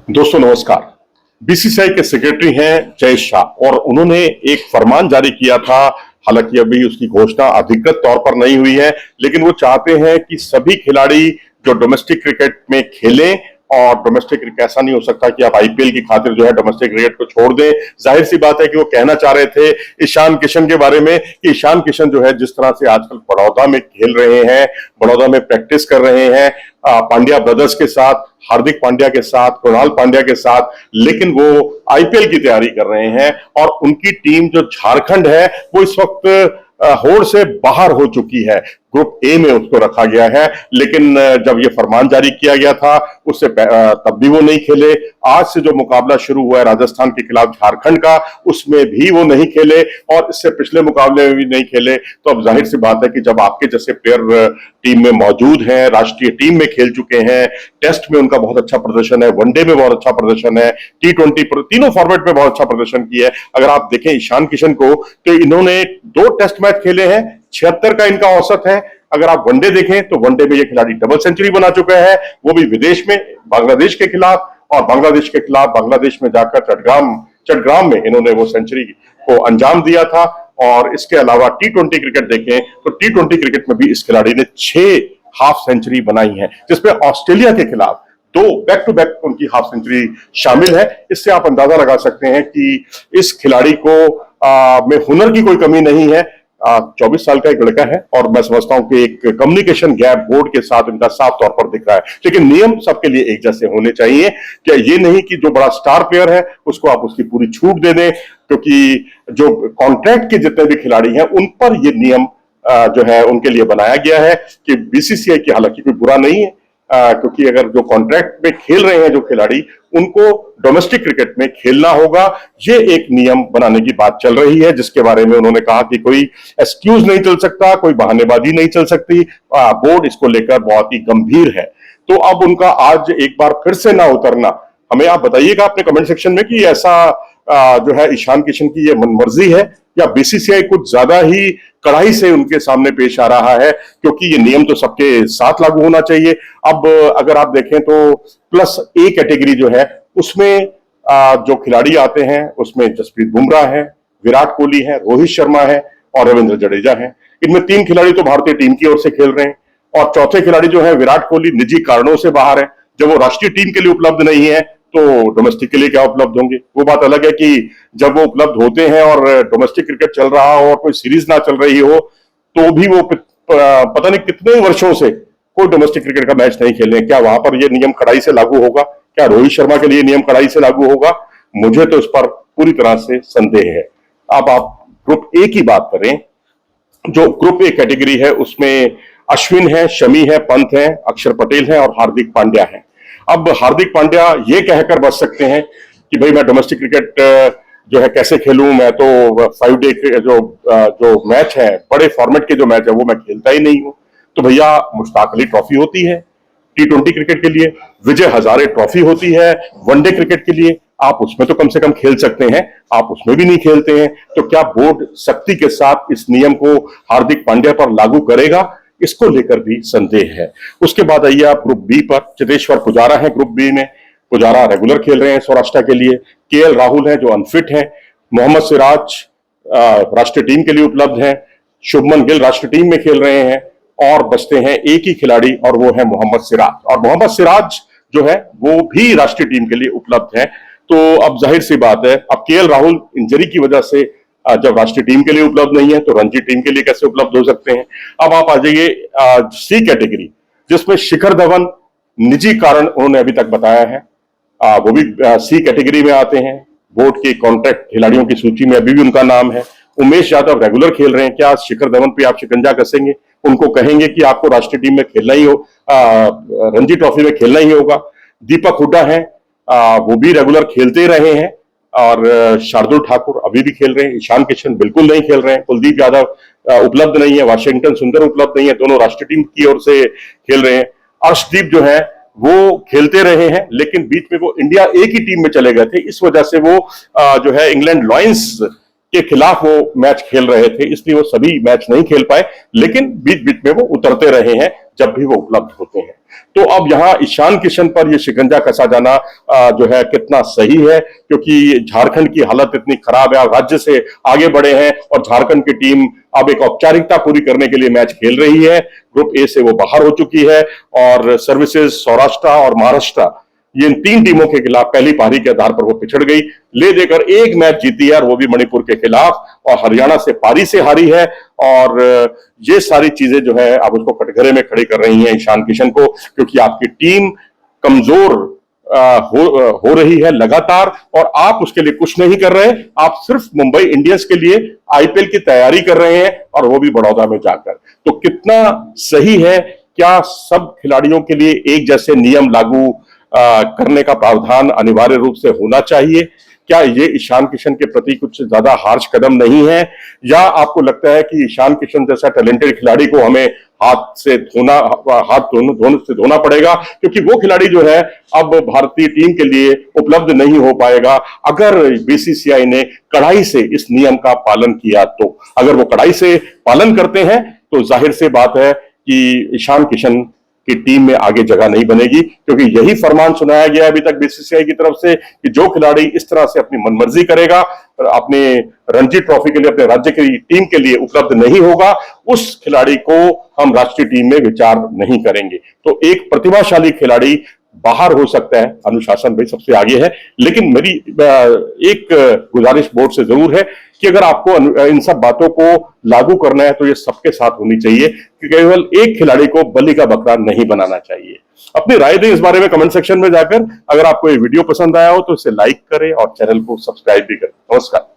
दोस्तों नमस्कार। बीसीसीआई के सेक्रेटरी हैं जय शाह और उन्होंने एक फरमान जारी किया था। हालांकि अभी उसकी घोषणा अधिकृत तौर पर नहीं हुई है, लेकिन वो चाहते हैं कि सभी खिलाड़ी जो डोमेस्टिक क्रिकेट में खेलें, और डोमेस्टिक क्रिकेट ऐसा नहीं हो सकता कि आप आईपीएल की खातिर जो है डोमेस्टिक क्रिकेट को छोड़ दें। जाहिर सी बात है कि वो कहना चाह रहे थे ईशान किशन के बारे में कि ईशान किशन जो है जिस तरह से आजकल बड़ौदा में खेल रहे हैं, बड़ौदा में प्रैक्टिस कर रहे हैं पांड्या ब्रदर्स के साथ, हार्दिक पांड्या के साथ, कृणाल पांड्या के साथ, लेकिन वो आईपीएल की तैयारी कर रहे हैं और उनकी टीम जो झारखंड है वो इस वक्त होड़ से बाहर हो चुकी है। ग्रुप ए में उसको रखा गया है, लेकिन जब ये फरमान जारी किया गया था उससे तब भी वो नहीं खेले। आज से जो मुकाबला शुरू हुआ है राजस्थान के खिलाफ झारखंड का, उसमें भी वो नहीं खेले और इससे पिछले मुकाबले में भी नहीं खेले। तो अब जाहिर सी बात है कि जब आपके जैसे प्लेयर टीम में मौजूद हैं, राष्ट्रीय टीम में खेल चुके हैं, टेस्ट में उनका बहुत अच्छा प्रदर्शन है, वनडे में बहुत अच्छा प्रदर्शन है, T20 तीनों फॉर्मेट में बहुत अच्छा प्रदर्शन किया है। अगर आप देखें ईशान किशन को, तो इन्होंने 2 टेस्ट मैच खेले हैं, 76 का इनका औसत है। अगर आप वनडे देखें तो वनडे में ये खिलाड़ी डबल सेंचुरी बना चुका है, वो भी विदेश में बांग्लादेश के खिलाफ, और बांग्लादेश के खिलाफ बांग्लादेश में जाकर चट्टग्राम में इन्होंने वो सेंचुरी को अंजाम दिया था। और इसके अलावा T20 क्रिकेट देखें तो T20 क्रिकेट में भी इस खिलाड़ी ने 6 हाफ सेंचुरी बनाई है, जिसमें ऑस्ट्रेलिया के खिलाफ 2 बैक टू बैक उनकी हाफ सेंचुरी शामिल है। इससे आप अंदाजा लगा सकते हैं कि इस खिलाड़ी को में हुनर की कोई कमी नहीं है। 24 साल का एक लड़का है और मैं समझता हूं कि एक कम्युनिकेशन गैप बोर्ड के साथ उनका साफ तौर पर दिख रहा है, लेकिन नियम सबके लिए एक जैसे होने चाहिए। क्या ये नहीं कि जो बड़ा स्टार प्लेयर है उसको आप उसकी पूरी छूट दे दें, क्योंकि जो कॉन्ट्रैक्ट के जितने भी खिलाड़ी हैं उन पर ये नियम जो है उनके लिए बनाया गया है कि बीसीसीआई की, हालांकि कोई बुरा नहीं है, क्योंकि अगर जो कॉन्ट्रैक्ट में खेल रहे हैं जो खिलाड़ी, उनको डोमेस्टिक क्रिकेट में खेलना होगा। ये एक नियम बनाने की बात चल रही है, जिसके बारे में उन्होंने कहा कि कोई एक्सक्यूज नहीं चल सकता, कोई बहानेबाजी नहीं चल सकती। बोर्ड इसको लेकर बहुत ही गंभीर है। तो अब उनका आज एक बार फिर से ना उतरना, हमें आप बताइएगा अपने कमेंट सेक्शन में कि ऐसा जो है ईशान किशन की ये मनमर्जी है या बीसीसीआई कुछ ज्यादा ही कड़ाई से उनके सामने पेश आ रहा है, क्योंकि ये नियम तो सबके साथ लागू होना चाहिए। अब अगर आप देखें तो प्लस ए कैटेगरी जो है उसमें जो खिलाड़ी आते हैं उसमें जसप्रीत बुमराह है, विराट कोहली है, रोहित शर्मा है और रविंद्र जडेजा है। इनमें 3 खिलाड़ी तो भारतीय टीम की ओर से खेल रहे हैं और चौथे खिलाड़ी जो है विराट कोहली निजी कारणों से बाहर है। जब वो राष्ट्रीय टीम के लिए उपलब्ध नहीं है तो डोमेस्टिक के लिए क्या उपलब्ध होंगे। वो बात अलग है कि जब वो उपलब्ध होते हैं और डोमेस्टिक क्रिकेट चल रहा हो और कोई सीरीज ना चल रही हो, तो भी वो पता नहीं कितने वर्षों से कोई डोमेस्टिक क्रिकेट का मैच नहीं खेले। क्या वहां पर ये नियम कड़ाई से लागू होगा? क्या रोहित शर्मा के लिए नियम कड़ाई से लागू होगा? मुझे तो इस पर पूरी तरह से संदेह है। अब आप ग्रुप ए की बात करें, जो ग्रुप ए कैटेगरी है उसमें अश्विन है, शमी है, पंत है, अक्षर पटेल है और हार्दिक पांड्या है। अब हार्दिक पांड्या ये कहकर बच सकते हैं कि भाई मैं डोमेस्टिक क्रिकेट जो है कैसे खेलूं, मैं तो 5 डे जो मैच है, बड़े फॉर्मेट के जो मैच है वो मैं खेलता ही नहीं हूं। तो भैया मुश्ताक अली ट्रॉफी होती है T20 क्रिकेट के लिए, विजय हजारे ट्रॉफी होती है वनडे क्रिकेट के लिए, आप उसमें तो कम से कम खेल सकते हैं, आप उसमें भी नहीं खेलते हैं। तो क्या बोर्ड सख्ती के साथ इस नियम को हार्दिक पांड्या पर लागू करेगा? इसको लेकर भी संदेह है। उसके बाद आइए आप ग्रुप बी पर। चेतेश्वर पुजारा है ग्रुप बी में, पुजारा रेगुलर खेल रहे हैं सौराष्ट्र के लिए। केएल राहुल है जो अनफिट है। मोहम्मद सिराज राष्ट्रीय टीम के लिए उपलब्ध है। शुभमन गिल राष्ट्रीय टीम में खेल रहे हैं और बचते हैं एक ही खिलाड़ी और वो है मोहम्मद सिराज, और मोहम्मद सिराज जो है वो भी राष्ट्रीय टीम के लिए उपलब्ध है। तो अब जाहिर सी बात है, अब केएल राहुल इंजरी की वजह से जब राष्ट्रीय टीम के लिए उपलब्ध नहीं है तो रणजी टीम के लिए कैसे उपलब्ध हो सकते हैं। अब आप आ जाइए सी कैटेगरी, जिसमें शिखर धवन निजी कारण उन्होंने अभी तक बताया है, वो भी सी कैटेगरी में आते हैं। बोर्ड के कॉन्ट्रैक्ट खिलाड़ियों की सूची में अभी भी उनका नाम है। उमेश यादव रेगुलर खेल रहे हैं। क्या शिखर धवन पे आप शिकंजा कसेंगे, उनको कहेंगे कि आपको राष्ट्रीय टीम में खेलना ही हो, रणजी ट्रॉफी में खेलना ही होगा? दीपक हुड्डा है, वो भी रेगुलर खेलते रहे हैं, और शार्दुल ठाकुर अभी भी खेल रहे हैं। ईशान किशन बिल्कुल नहीं खेल रहे हैं। कुलदीप यादव उपलब्ध नहीं है। वाशिंगटन सुंदर उपलब्ध नहीं है, दोनों राष्ट्रीय टीम की ओर से खेल रहे हैं। अर्शदीप जो है वो खेलते रहे हैं, लेकिन बीच में वो इंडिया ए की टीम में चले गए थे, इस वजह से वो जो है इंग्लैंड लॉयंस के खिलाफ वो मैच खेल रहे थे, इसलिए वो सभी मैच नहीं खेल पाए, लेकिन बीच बीच में वो उतरते रहे हैं जब भी वो उपलब्ध होते हैं। तो अब यहाँ ईशान किशन पर यह शिकंजा कसा जाना जो है कितना सही है, क्योंकि झारखंड की हालत इतनी खराब है, राज्य से आगे बढ़े हैं और झारखंड की टीम अब एक औपचारिकता पूरी करने के लिए मैच खेल रही है। ग्रुप ए से वो बाहर हो चुकी है और सर्विसेज, सौराष्ट्र और महाराष्ट्र, ये इन 3 टीमों के खिलाफ पहली पारी के आधार पर वो पिछड़ गई, ले देकर एक मैच जीती है और वो भी मणिपुर के खिलाफ, और हरियाणा से पारी से हारी है। और ये सारी चीजें जो है अब उसको कटघरे में खड़ी कर रही हैं ईशान किशन को, क्योंकि आपकी टीम कमजोर हो रही है लगातार और आप उसके लिए कुछ नहीं कर रहे। आप सिर्फ मुंबई इंडियंस के लिए आईपीएल की तैयारी कर रहे हैं और वो भी बड़ौदा में जाकर। तो कितना सही है? क्या सब खिलाड़ियों के लिए एक जैसे नियम लागू करने का प्रावधान अनिवार्य रूप से होना चाहिए? क्या ये ईशान किशन के प्रति कुछ ज्यादा हार्श कदम नहीं है? या आपको लगता है कि ईशान किशन जैसा टैलेंटेड खिलाड़ी को हमें हाथ से धोना पड़ेगा, क्योंकि वो खिलाड़ी जो है अब भारतीय टीम के लिए उपलब्ध नहीं हो पाएगा अगर बीसीसीआई ने कड़ाई से इस नियम का पालन किया? तो अगर वो कड़ाई से पालन करते हैं तो जाहिर सी बात है कि ईशान किशन की टीम में आगे जगह नहीं बनेगी, क्योंकि यही फरमान सुनाया गया अभी तक बीसीसीआई की तरफ से कि जो खिलाड़ी इस तरह से अपनी मनमर्जी करेगा, अपने रणजी ट्रॉफी के लिए, अपने राज्य की टीम के लिए उपलब्ध नहीं होगा, उस खिलाड़ी को हम राष्ट्रीय टीम में विचार नहीं करेंगे। तो एक प्रतिभाशाली खिलाड़ी बाहर हो सकता है, अनुशासन भाई सबसे आगे है, लेकिन मेरी एक गुजारिश बोर्ड से जरूर है कि अगर आपको इन सब बातों को लागू करना है तो ये सबके साथ होनी चाहिए, कि केवल एक खिलाड़ी को बलि का बकरा नहीं बनाना चाहिए। अपनी राय दें इस बारे में कमेंट सेक्शन में जाकर। अगर आपको ये वीडियो पसंद आया हो तो इसे लाइक करें और चैनल को सब्सक्राइब भी करें। नमस्कार।